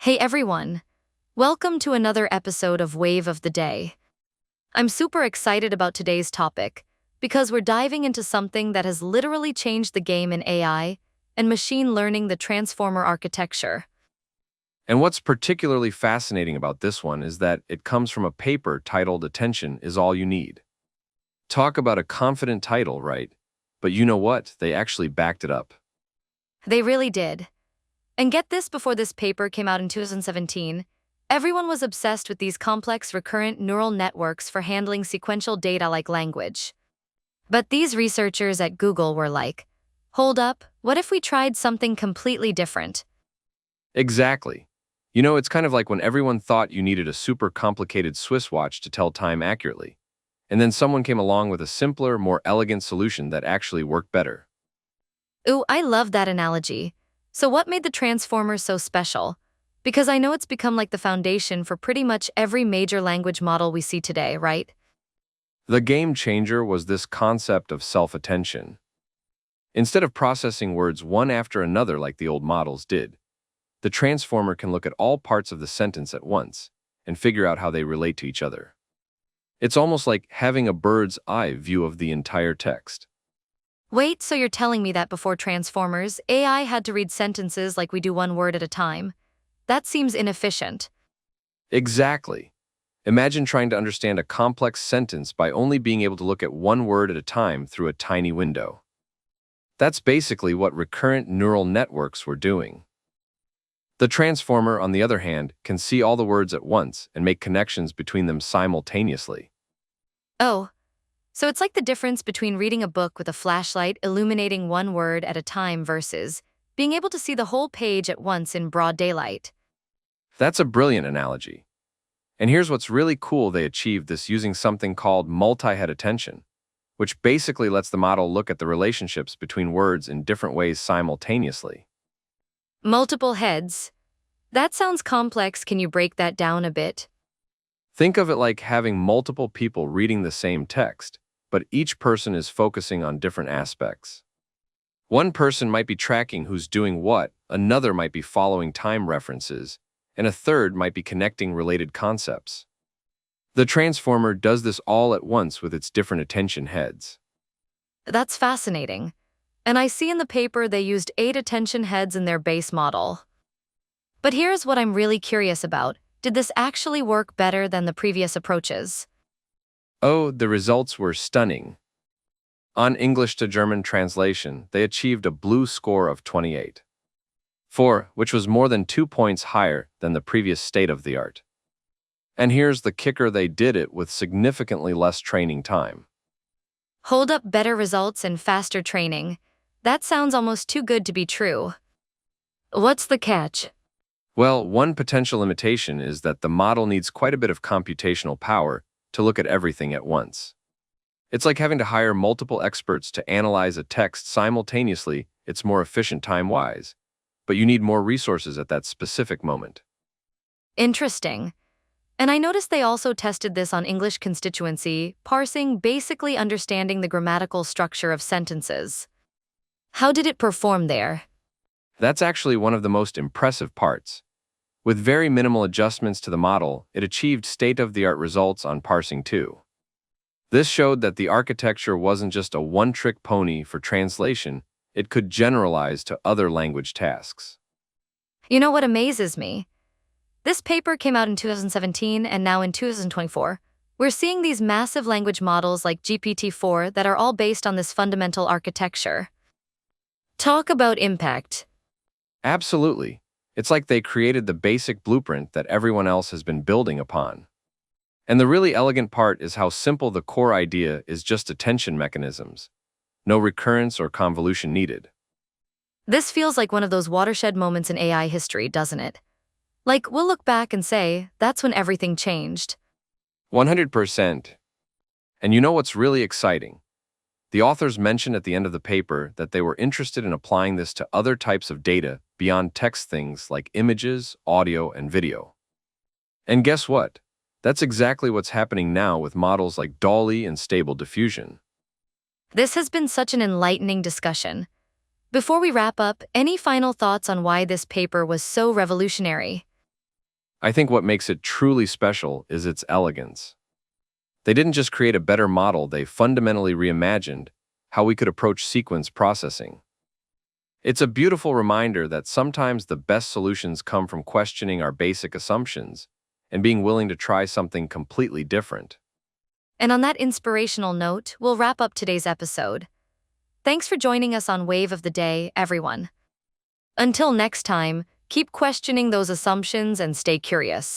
Hey everyone! Welcome to another episode of Wave of the Day. I'm super excited about today's topic because we're diving into something that has literally changed the game in AI and machine learning, the transformer architecture. And what's particularly fascinating about this one is that it comes from a paper titled Attention is All You Need. Talk about a confident title, right? But you know what? They actually backed it up. They really did. And get this, before this paper came out in 2017, everyone was obsessed with these complex recurrent neural networks for handling sequential data like language. But these researchers at Google were like, hold up, what if we tried something completely different? Exactly. You know, it's kind of like when everyone thought you needed a super complicated Swiss watch to tell time accurately. And then someone came along with a simpler, more elegant solution that actually worked better. Ooh, I love that analogy. So what made the transformers so special? Because I know it's become like the foundation for pretty much every major language model we see today, right? The game changer was this concept of self-attention. Instead of processing words one after another like the old models did, the transformer can look at all parts of the sentence at once and figure out how they relate to each other. It's almost like having a bird's eye view of the entire text. Wait, so you're telling me that before transformers, AI had to read sentences like we do one word at a time? That seems inefficient. Exactly. Imagine trying to understand a complex sentence by only being able to look at one word at a time through a tiny window. That's basically what recurrent neural networks were doing. The transformer, on the other hand, can see all the words at once and make connections between them simultaneously. Oh, so it's like the difference between reading a book with a flashlight illuminating one word at a time versus being able to see the whole page at once in broad daylight. That's a brilliant analogy. And here's what's really cool: they achieved this using something called multi-head attention, which basically lets the model look at the relationships between words in different ways simultaneously. Multiple heads. That sounds complex. Can you break that down a bit? Think of it like having multiple people reading the same text, but each person is focusing on different aspects. One person might be tracking who's doing what, another might be following time references, and a third might be connecting related concepts. The transformer does this all at once with its different attention heads. That's fascinating. And I see in the paper they used 8 attention heads in their base model. But here's what I'm really curious about. Did this actually work better than the previous approaches? Oh, the results were stunning. On English to German translation, they achieved a blue score of 28. 4, which was more than 2 points higher than the previous state-of-the-art. And here's the kicker: they did it with significantly less training time. Hold up, better results and faster training. That sounds almost too good to be true. What's the catch? Well, one potential limitation is that the model needs quite a bit of computational power to look at everything at once. It's like having to hire multiple experts to analyze a text simultaneously. It's more efficient time-wise, but you need more resources at that specific moment. Interesting. And I noticed they also tested this on English constituency, parsing, basically understanding the grammatical structure of sentences. How did it perform there? That's actually one of the most impressive parts. With very minimal adjustments to the model, it achieved state-of-the-art results on parsing too. This showed that the architecture wasn't just a one-trick pony for translation, it could generalize to other language tasks. You know what amazes me? This paper came out in 2017, and now in 2024, we're seeing these massive language models like GPT-4 that are all based on this fundamental architecture. Talk about impact. Absolutely. It's like they created the basic blueprint that everyone else has been building upon. And the really elegant part is how simple the core idea is: just attention mechanisms. No recurrence or convolution needed. This feels like one of those watershed moments in AI history, doesn't it? Like, we'll look back and say, that's when everything changed. 100%. And you know what's really exciting? The authors mentioned at the end of the paper that they were interested in applying this to other types of data beyond text, things like images, audio, and video. And guess what? That's exactly what's happening now with models like DALL-E and Stable Diffusion. This has been such an enlightening discussion. Before we wrap up, any final thoughts on why this paper was so revolutionary? I think what makes it truly special is its elegance. They didn't just create a better model, they fundamentally reimagined how we could approach sequence processing. It's a beautiful reminder that sometimes the best solutions come from questioning our basic assumptions and being willing to try something completely different. And on that inspirational note, we'll wrap up today's episode. Thanks for joining us on Wave of the Day, everyone. Until next time, keep questioning those assumptions and stay curious.